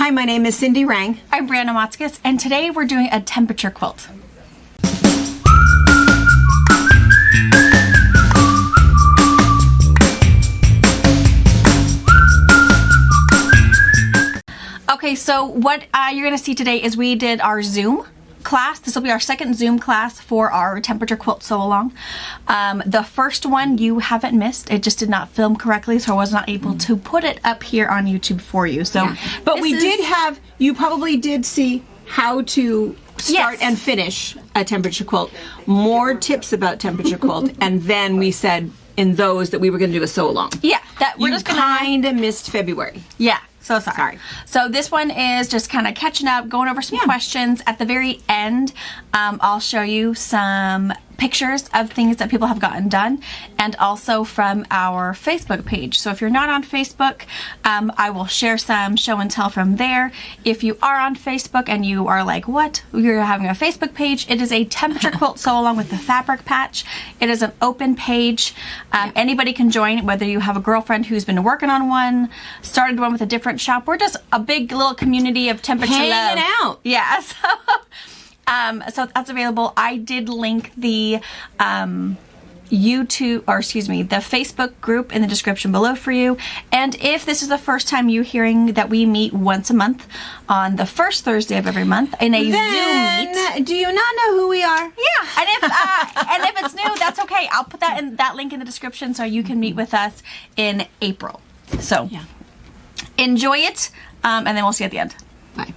Hi, my name is Cindy Rang. I'm Brianna Motzkus, and today we're doing a temperature quilt. Okay, so what you're going to see today is we did our Zoom class. This will be our second Zoom class for our temperature quilt sew along. The first one you haven't missed. It just did not film correctly, so I was not able to put it up here on YouTube for you. So, yeah. But we did have, you probably did see how to start and finish a temperature quilt. More tips about temperature quilt, and then we said in those that we were going to do a sew along. Yeah, that we're just kind of missed February. Yeah. So sorry. So this one is just kind of catching up, going over some questions. At the very end, I'll show you some pictures of things that people have gotten done, and also from our Facebook page. So if you're not on Facebook, I will share some show and tell from there. If you are on Facebook and you are like, what? You're having a Facebook page, it is a temperature quilt sew along with the fabric patch. It is an open page. Anybody can join, whether you have a girlfriend who's been working on one, started one with a different shop. We're just a big little community of temperature hanging love. out. Yeah. So that's available. I did link the YouTube, or excuse me, the Facebook group in the description below for you. And if this is the first time you're hearing that we meet once a month on the first Thursday of every month in a Zoom meet. Do you not know who we are? Yeah, and if it's new, that's okay. I'll put that link in the description so you can meet with us in April. So enjoy it, and then we'll see you at the end. Bye.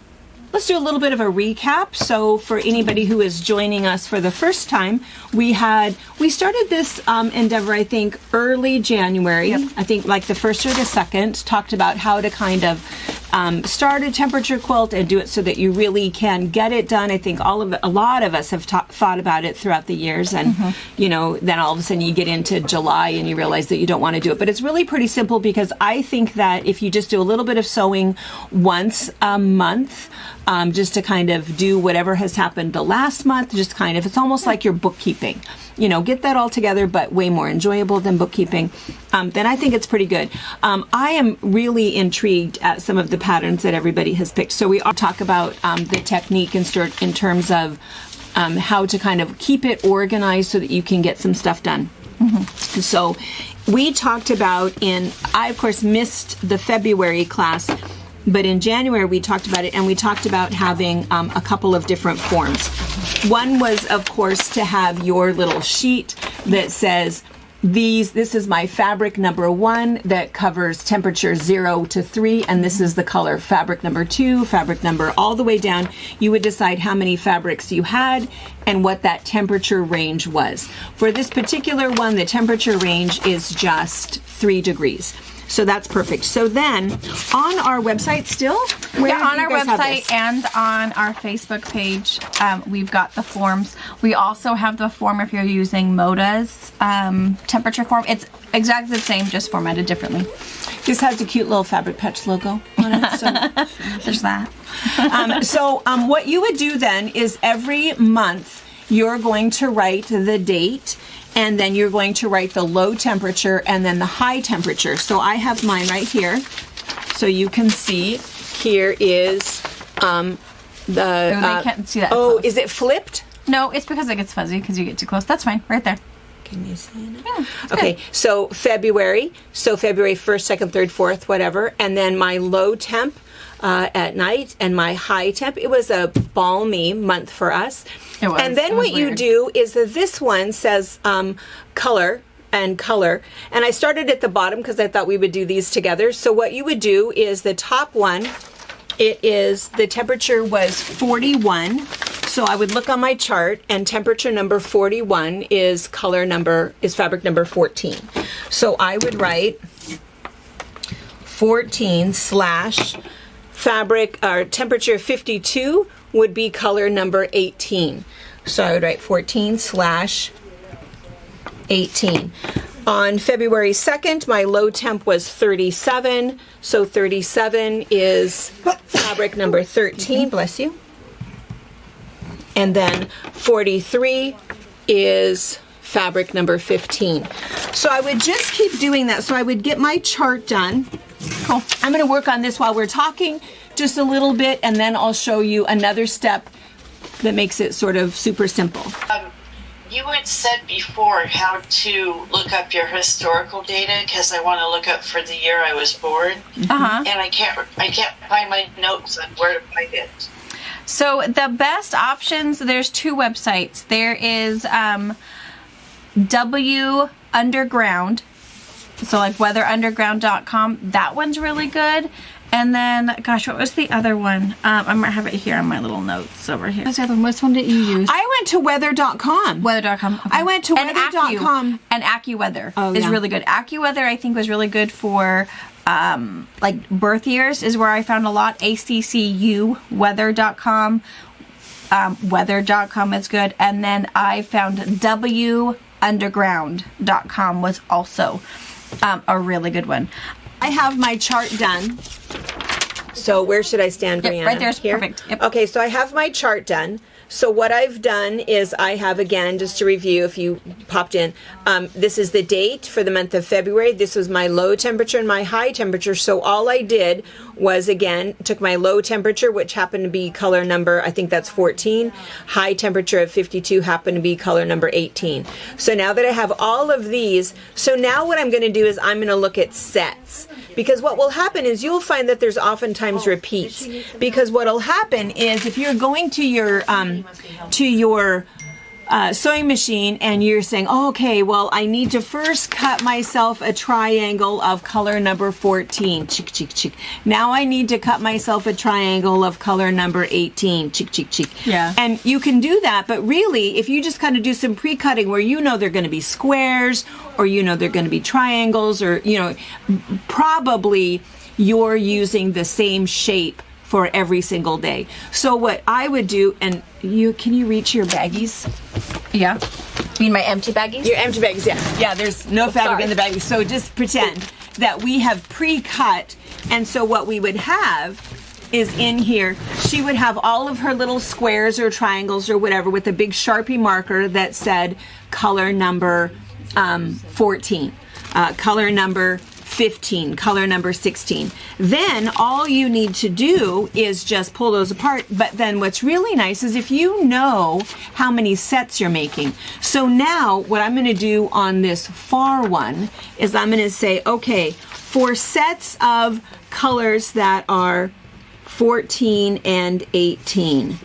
Let's do a little bit of a recap. So for anybody who is joining us for the first time, we started this endeavor, I think, early January. Yep. I think like the 1st or the 2nd, talked about how to kind of start a temperature quilt and do it so that you really can get it done. I think a lot of us have thought about it throughout the years, and you know, then all of a sudden you get into July and you realize that you don't want to do it. But it's really pretty simple, because I think that if you just do a little bit of sewing once a month, just to kind of do whatever has happened the last month, just kind of, it's almost like your bookkeeping. You know, get that all together, but way more enjoyable than bookkeeping. Then I think it's pretty good. I am really intrigued at some of the patterns that everybody has picked. So we all talk about the technique in terms of how to kind of keep it organized so that you can get some stuff done. So we talked about I of course missed the February class, but in January we talked about it, and we talked about having a couple of different forms. One was, of course, to have your little sheet that says, this is my fabric number 1 that covers temperature 0 to 3, and this is the color. Fabric number 2, fabric number all the way down. You would decide how many fabrics you had and what that temperature range was. For this particular one, the temperature range is just 3 degrees. So that's perfect. So then, on our website still? On our website and on our Facebook page, we've got the forms. We also have the form if you're using Moda's temperature form. It's exactly the same, just formatted differently. This has a cute little Fabric Patch logo on it. So there's that. What you would do then is every month you're going to write the date, and then you're going to write the low temperature and then the high temperature. So I have mine right here. So you can see here is they can't see that. Oh, is it flipped? No, it's because it gets fuzzy because you get too close. That's fine, right there. Can you see it? Yeah. Okay, good. so February 1st, 2nd, 3rd, 4th, whatever, and then my low temp at night and my high temp. It was a balmy month for us. It was. And then what you do is that this one says color and color. And I started at the bottom because I thought we would do these together. So what you would do is the top one, the temperature was 41. So I would look on my chart, and temperature number 41 is fabric number 14. So I would write 14 / fabric, or temperature 52 would be color number 18. So I would write 14 / 18. On February 2nd, my low temp was 37. So 37 is fabric number 13. Bless you. And then 43 is fabric number 15. So I would just keep doing that. So I would get my chart done. Cool. I'm going to work on this while we're talking, just a little bit, and then I'll show you another step that makes it sort of super simple. You had said before how to look up your historical data, because I want to look up for the year I was born, and I can't find my notes on where to find it. So the best options, there's two websites. There is W Underground, so like weatherunderground.com. That one's really good. And then, gosh, what was the other one? I might have it here on my little notes over here. What's the other one? Which one did you use? I went to weather.com. Weather.com. Okay. I went to weather.com. And AccuWeather is really good. AccuWeather, I think, was really good for like birth years is where I found a lot. AccuWeather.com. Weather.com is good. And then I found WUnderground.com was also a really good one. I have my chart done. So where should I stand, Brianna? Right there's here? Perfect. Yep. Okay, so I have my chart done. So what I've done is I have, again, just to review if you popped in, this is the date for the month of February. This was my low temperature and my high temperature. So all I did was, again, took my low temperature, which happened to be color number, I think that's 14. High temperature of 52 happened to be color number 18. So now that I have all of these, so now what I'm going to do is I'm going to look at sets. Because what will happen is you'll find that there's oftentimes repeats. Because what will happen is if you're going to your sewing machine and you're saying, oh, okay, well, I need to first cut myself a triangle of color number 14. Chick, chick, chick. Now I need to cut myself a triangle of color number 18. Chick, chick, chick. Yeah. And you can do that, but really, if you just kind of do some pre-cutting where you know they're going to be squares or you know they're going to be triangles or, you know, probably you're using the same shape for every single day. So what I would do, and can you reach your baggies? Yeah. You mean my empty baggies? Your empty baggies, yeah. Yeah, there's no fabric in the baggies. So just pretend that we have pre-cut, and so what we would have is in here, she would have all of her little squares or triangles or whatever with a big Sharpie marker that said color number 14, color number 15, color number 16. Then all you need to do is just pull those apart. But then what's really nice is if you know how many sets you're making. So now what I'm going to do on this far one is I'm going to say, okay, for sets of colors that are 14 and 18.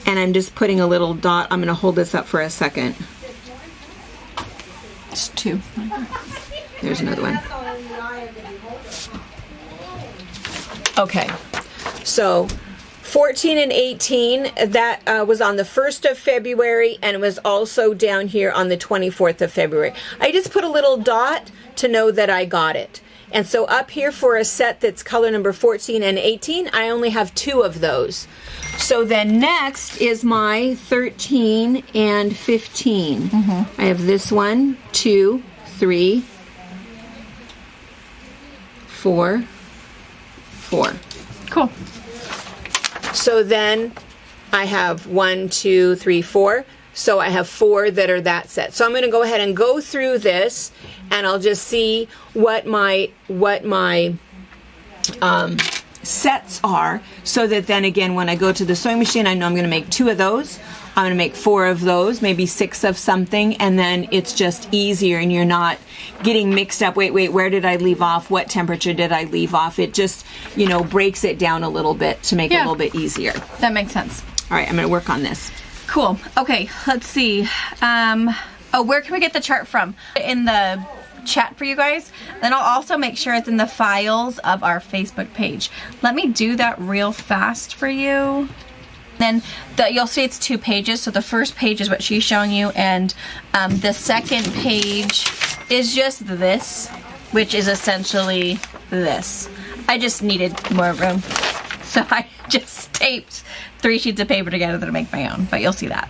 And I'm just putting a little dot. I'm going to hold this up for a second. It's 2. There's another one. Okay, so 14 and 18, that was on the 1st of February, and it was also down here on the 24th of February. I just put a little dot to know that I got it. And so up here for a set that's color number 14 and 18, I only have 2 of those. So then next is my 13 and 15. I have this one, 2, 3, 4, 4. Cool. So then I have 1, 2, 3, 4. So I have 4 that are that set. So I'm going to go ahead and go through this, and I'll just see what my sets are, so that then again when I go to the sewing machine, I know I'm going to make 2 of those. I'm going to make 4 of those, maybe 6 of something, and then it's just easier and you're not getting mixed up. Wait, where did I leave off? What temperature did I leave off? It just, you know, breaks it down a little bit to make it a little bit easier. That makes sense. All right, I'm going to work on this. Cool. Okay, let's see. Where can we get the chart from? In the chat for you guys. Then I'll also make sure it's in the files of our Facebook page. Let me do that real fast for you. Then you'll see it's 2 pages. So the first page is what she's showing you, and the second page is just this, which is essentially this. I just needed more room, so I just taped 3 sheets of paper together to make my own, but you'll see that.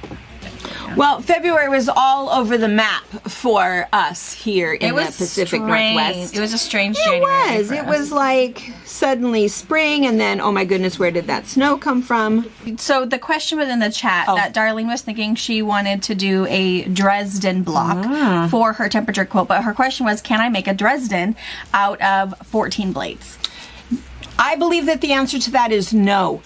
Well, February was all over the map for us here in the Pacific Northwest. It was a strange January. It was like suddenly spring, and then, oh my goodness, where did that snow come from? So the question was in the chat that Darlene was thinking she wanted to do a Dresden block for her temperature quilt, but her question was, can I make a Dresden out of 14 blades? I believe that the answer to that is no,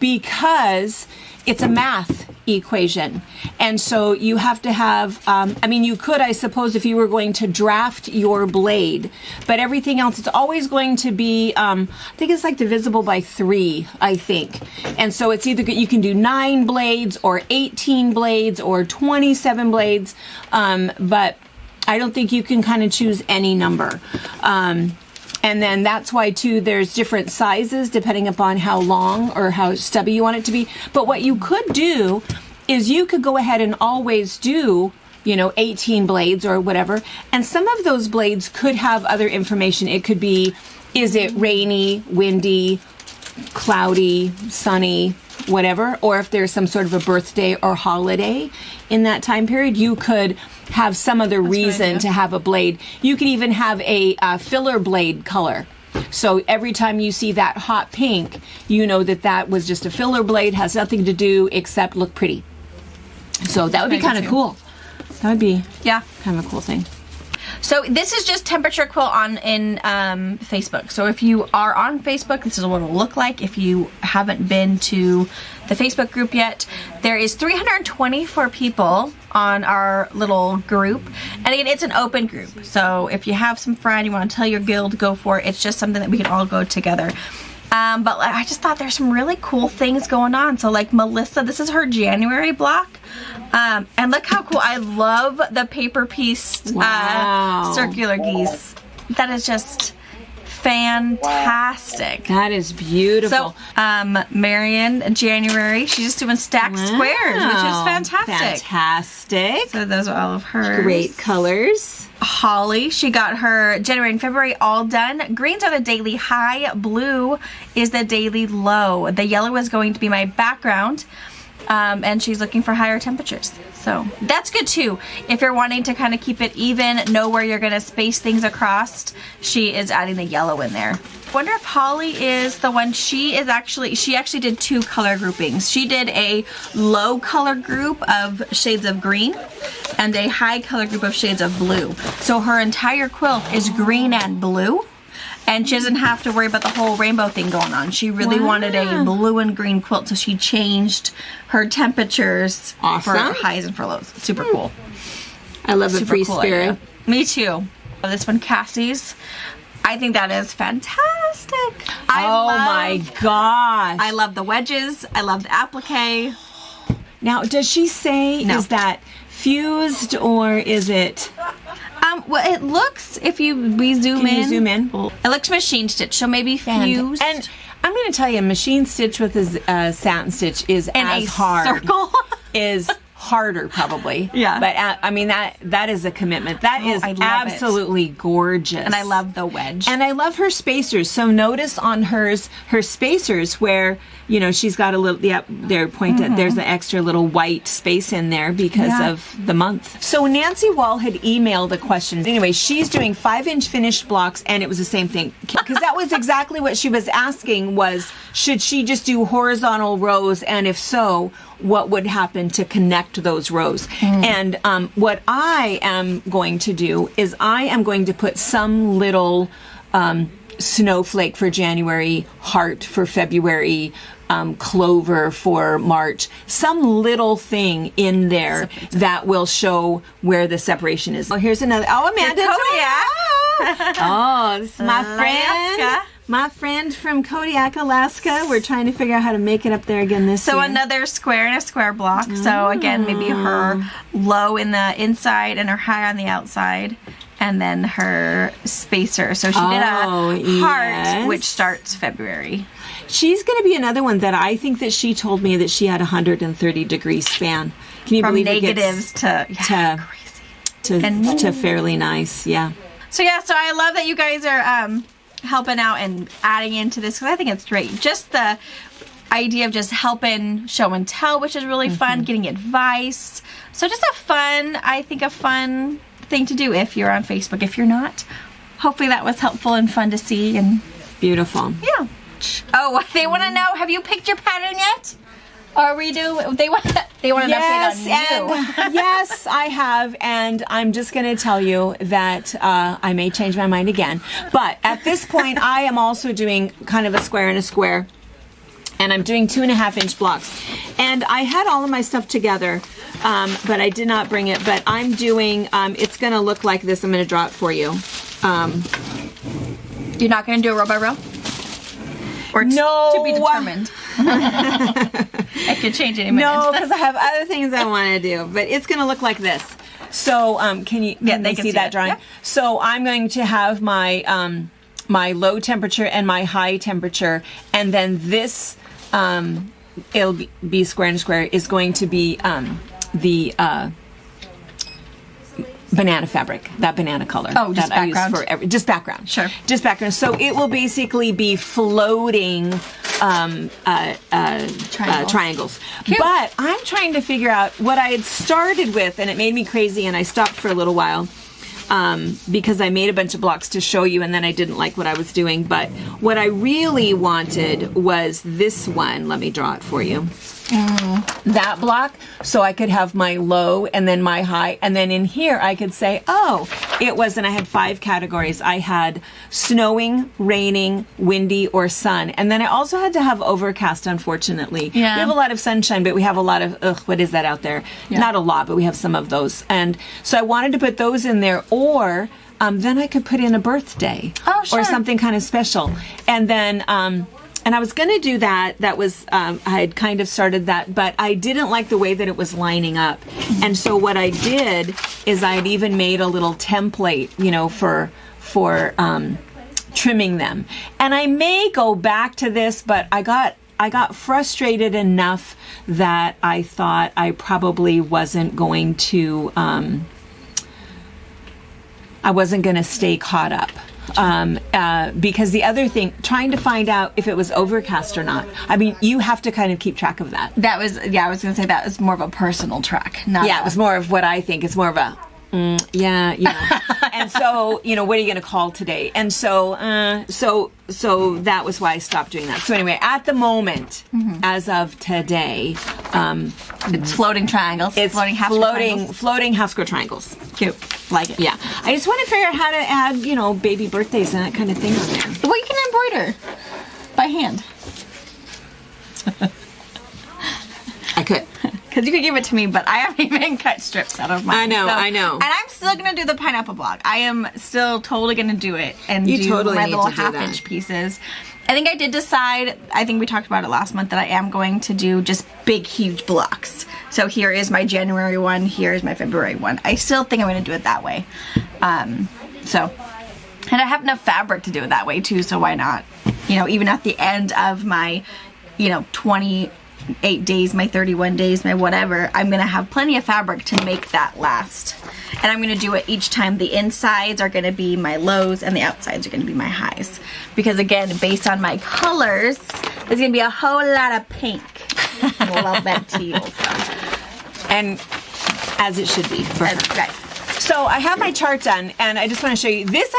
because it's a math equation. And so you have to have, you could, I suppose, if you were going to draft your blade, but everything else, it's always going to be, I think it's like divisible by 3, I think. And so it's either, you can do 9 blades or 18 blades or 27 blades, but I don't think you can kind of choose any number. And then that's why, too, there's different sizes depending upon how long or how stubby you want it to be. But what you could do is you could go ahead and always do, 18 blades or whatever. And some of those blades could have other information. It could be, is it rainy, windy, cloudy, sunny, whatever. Or if there's some sort of a birthday or holiday in that time period, you could have some other reason to have a blade. You could even have a filler blade color. So every time you see that hot pink, you know that was just a filler blade, has nothing to do except look pretty. So that would be kind of cool. That would be kind of a cool thing. So this is just Temperature Quilt in Facebook. So if you are on Facebook, this is what it'll look like. If you haven't been to the Facebook group yet, there is 324 people on our little group. And again, it's an open group. So if you have some friend, you want to tell your guild, go for it. It's just something that we can all go together. But I just thought there's some really cool things going on. So like Melissa, this is her January block. And look how cool. I love the paper piece circular geese. That is just fantastic. That is beautiful. So Marion, January, she's just doing stacked squares, which is fantastic. Fantastic. So those are all of hers. Great colors. Holly, she got her January and February all done. Greens are the daily high. Blue is the daily low. The yellow is going to be my background. And she's looking for higher temperatures. So that's good too. If you're wanting to kind of keep it even, know where you're going to space things across, she is adding the yellow in there. Wonder if Holly is the one. She actually did 2 color groupings. She did a low color group of shades of green and a high color group of shades of blue. So her entire quilt is green and blue. And she doesn't have to worry about the whole rainbow thing going on. She really wanted a blue and green quilt, so she changed her temperatures for highs and for lows. Super cool. I love a free spirit. Idea. Me too. This one, Cassie's. I think that is fantastic. My gosh. I love the wedges. I love the applique. Now, does she say, is that fused or is it... Well, it looks, if we zoom in. Zoom in? It looks machine stitch, so maybe fused. And I'm going to tell you, machine stitch with a satin stitch is as hard. Circle is harder, probably. Yeah. But that is a commitment. That is absolutely gorgeous. And I love the wedge. And I love her spacers. So notice on her spacers where, she's got a little, they're pointed, there's an extra little white space in there because of the month. So Nancy Wall had emailed a question. Anyway, she's doing 5-inch finished blocks, and it was the same thing. Because that was exactly what she was asking was, should she just do horizontal rows? And if so, what would happen to connect those rows? And what I am going to do is I am going to put some little snowflake for January, heart for February, clover for March, some little thing in there that will show where the separation is. Oh, here's another. Oh, Amanda. Oh, this is my friend. My friend from Kodiak, Alaska. We're trying to figure out how to make it up there again this year. So another square and a square block. So again, maybe her low in the inside and her high on the outside. And then her spacer. So she did a heart, which starts February. She's going to be another one that I think that she told me that she had a 130-degree span. Can you believe negatives to fairly nice? Yeah. So I love that you guys are helping out and adding into this because I think it's great. Just the idea of just helping show and tell, which is really fun. Getting advice. So just a fun thing to do if you're on Facebook. If you're not, hopefully that was helpful and fun to see. And beautiful. Yeah. Oh, they want to know, have you picked your pattern yet? Or we do. They want an update on you. Yes, I have, and I'm just going to tell you that I may change my mind again. But at this point, I am also doing kind of a square and a square, and I'm doing 2.5-inch blocks. And I had all of my stuff together, but I did not bring it. But I'm doing. It's going to look like this. I'm going to draw it for you. You're not going to do a row by row? Or no. To be determined. I could change any minute. No, because I have other things I want to do. But it's going to look like this. So can they see that drawing? Yeah. So I'm going to have my my low temperature and my high temperature, and then this it'll be square and square is going to be the banana fabric, that banana color. Oh, just that background? I use for just background. Sure. Just background. So it will basically be floating triangles. Cute. But I'm trying to figure out what I had started with, and it made me crazy, and I stopped for a little while because I made a bunch of blocks to show you, and then I didn't like what I was doing. But what I really wanted was this one. Let me draw it for you. That block, so I could have my low and then my high, and then in here I could say, oh, it was, and I had 5 categories. I had snowing, raining, windy, or sun, and then I also had to have overcast, unfortunately. Yeah. We have a lot of sunshine, but we have a lot of, what is that out there? Yeah. Not a lot, but we have some of those, and so I wanted to put those in there, or then I could put in a birthday. Oh, sure. Or something kind of special, and then and I was going to do that. That was, I had kind of started that, but I didn't like the way that it was lining up. And so what I did is I had even made a little template, for trimming them. And I may go back to this, but I got frustrated enough that I thought I probably wasn't going to, I wasn't going to stay caught up. Because the other thing, trying to find out if it was overcast or not. I mean, you have to kind of keep track of that. I was going to say that was more of a personal track. It was more of what I think. It's more of a, And so, what are you going to call today? And so, so that was why I stopped doing that. So anyway, at the moment, as of today, it's floating triangles. It's floating half square triangles. Cute. Like it. Yeah. I just want to figure out how to add, baby birthdays and that kind of thing on there. Well, you can embroider by hand. I could. Because you could give it to me, but I haven't even cut strips out of mine. I know. And I'm still going to do the pineapple block. I am still totally going to do it and you do totally my need little to do half-inch that. pieces. I think I did decide, I think we talked about it last month, that I am going to do just big, huge blocks. So here is my January one, here is my February one. I still think I'm going to do it that way. And I have enough fabric to do it that way too, so why not? Even at the end of my, 28 days, my 31 days, my whatever, I'm going to have plenty of fabric to make that last. And I'm going to do it each time. The insides are going to be my lows and the outsides are going to be my highs. Because again, based on my colors, there's going to be a whole lot of pink. And a little bit teal. So. And as it should be. Right. So I have my chart done, and I just want to show you this.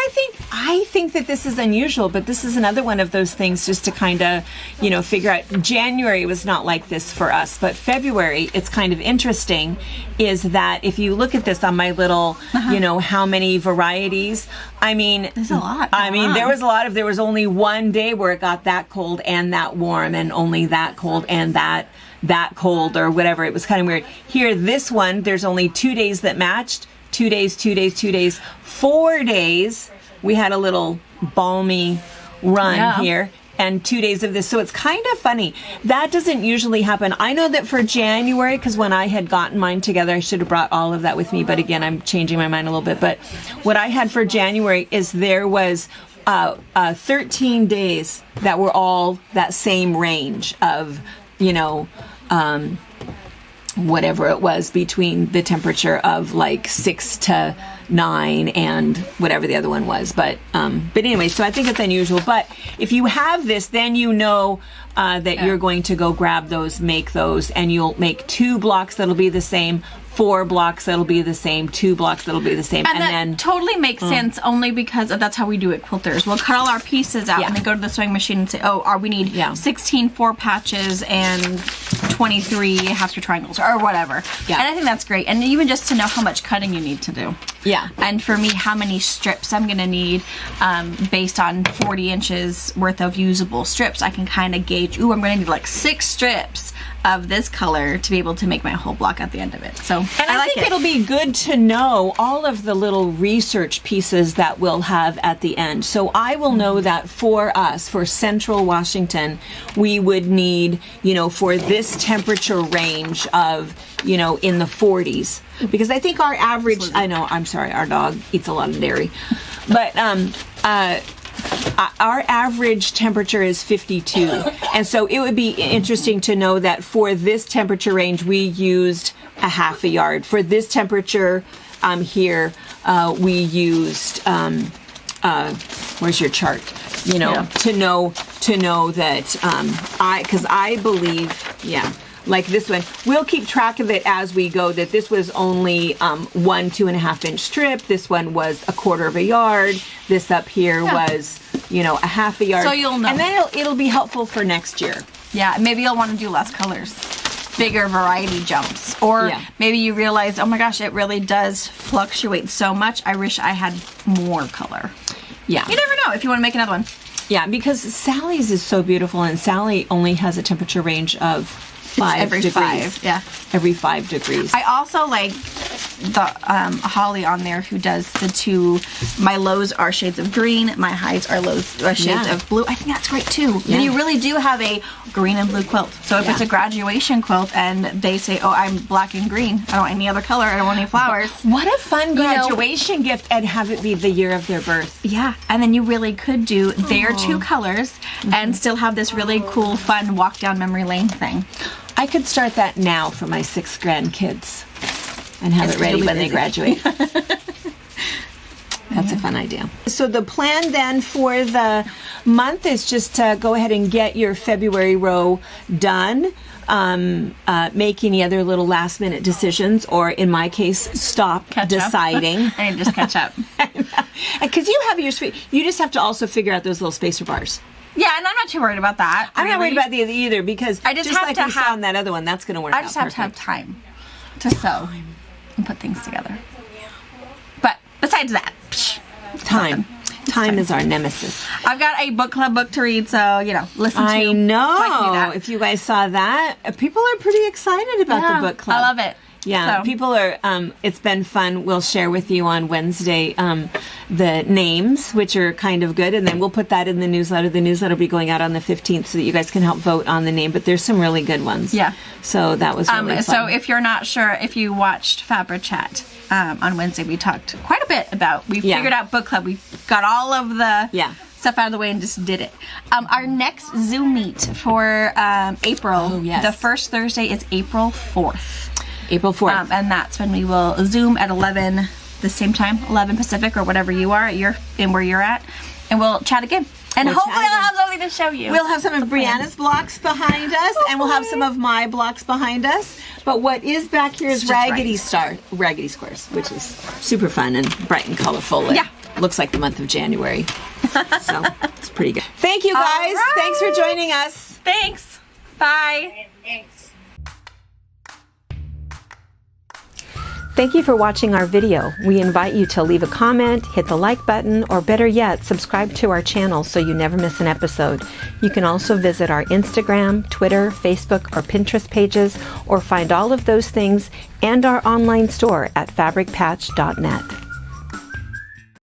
I think that this is unusual, but this is another one of those things just to kind of, figure out. January was not like this for us, but February, it's kind of interesting, is that if you look at this on my little, how many varieties, I mean, there's a lot. There was only one day where it got that cold and that warm, and only that cold and that cold, or whatever. It was kind of weird. Here, this one, there's only 2 days that matched. 2 days, 2 days, 2 days, 4 days. We had a little balmy run here, and 2 days of this. So it's kind of funny. That doesn't usually happen. I know that for January, because when I had gotten mine together, I should have brought all of that with me. But again, I'm changing my mind a little bit. But what I had for January is there was 13 days that were all that same range of, whatever it was, between the temperature of like 6 to 9 and whatever the other one was. But anyway, so I think it's unusual. But if you have this, then you know that you're going to go grab those, make those, and you'll make 2 blocks that'll be the same, 4 blocks that'll be the same, 2 blocks that'll be the same, and that then totally makes sense only because that's how we do it, quilters. We'll cut all our pieces out and then go to the sewing machine and say, we need 16 4 patches and 23 half your triangles or whatever. And I think that's great. And even just to know how much cutting you need to do. And for me, how many strips I'm going to need based on 40 inches worth of usable strips, I can kind of gauge, I'm going to need like 6 strips of this color to be able to make my whole block at the end of it. So and I think it'll be good to know all of the little research pieces that we'll have at the end. So I will know that for us, for Central Washington, we would need, for this temperature range of, in the 40s. Because I think our average, our dog eats a lot of dairy. But our average temperature is 52. And so it would be interesting to know that for this temperature range, we used a half a yard. For this temperature here, we used, where's your chart? To know that, because I believe, like this one, we'll keep track of it as we go, that this was only 1 2.5 inch strip. This one was 1/4 of a yard. This up here was, a half a yard. So you'll know. And then it'll be helpful for next year. Yeah, maybe you'll want to do less colors. Bigger variety jumps. Or maybe you realize, oh my gosh, it really does fluctuate so much. I wish I had more color. Yeah. You never know if you want to make another one. Yeah, because Sally's is so beautiful, and Sally only has a temperature range of 5 degrees. 5, every 5 degrees. I also like the Holly on there who does the 2. My lows are shades of green. My highs are shades of blue. I think that's great too. Yeah. And you really do have a green and blue quilt. So if it's a graduation quilt and they say, I'm black and green, I don't want any other color, I don't want any flowers. What a fun graduation gift, and have it be the year of their birth. Yeah, and then you really could do their 2 colors and still have this really cool, fun walk down memory lane thing. I could start that now for my 6 grandkids and have it ready when they graduate. That's a fun idea. So the plan then for the month is just to go ahead and get your February row done. Make any other little last minute decisions, or in my case, stop deciding. And just catch up. Because you have you just have to also figure out those little spacer bars. Yeah, and I'm not too worried about that. I'm not worried about the other either, because I just have like to we saw on that other one, that's going to work out. I just have to have time to sew and put things together. But besides that, time is our nemesis. I've got a book club book to read, so listen to. I know. If you guys saw that, people are pretty excited about the book club. I love it. Yeah, so. People are, it's been fun. We'll share with you on Wednesday the names, which are kind of good, and then we'll put that in the newsletter. The newsletter will be going out on the 15th so that you guys can help vote on the name, but there's some really good ones. Yeah. So that was really fun. So if you're not sure, if you watched Fabra Chat on Wednesday, we talked quite a bit about, we figured out book club. We got all of the stuff out of the way and just did it. Our next Zoom meet for April, the first Thursday is April 4th. April 4th. And that's when we will Zoom at 11, the same time, 11 Pacific or whatever you are where you're at. And we'll chat again. And hopefully I'll have something to show you. We'll have some of Brianna's blocks behind us, and we'll have some of my blocks behind us. But what is back here is Raggedy Squares, which is super fun and bright and colorful. It looks like the month of January. So it's pretty good. Thank you, guys. Right. Thanks for joining us. Thanks. Bye. Thanks. Thank you for watching our video. We invite you to leave a comment, hit the like button, or better yet, subscribe to our channel so you never miss an episode. You can also visit our Instagram, Twitter, Facebook, or Pinterest pages, or find all of those things and our online store at fabricpatch.net.